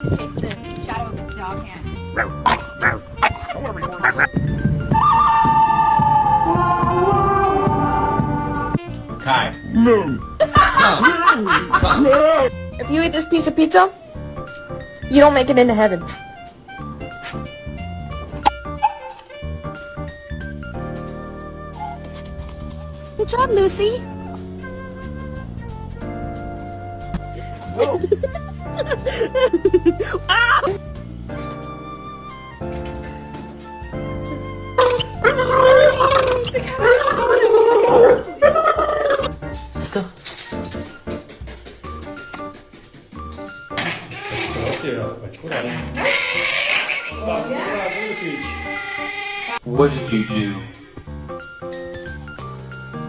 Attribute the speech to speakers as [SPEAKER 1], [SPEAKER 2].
[SPEAKER 1] Chase the shadow of his dog hand.
[SPEAKER 2] Kai. No.
[SPEAKER 3] No. If you eat this piece of pizza, you don't make it into heaven.
[SPEAKER 1] Good job, Lucy.
[SPEAKER 2] No. Listo. What did you do?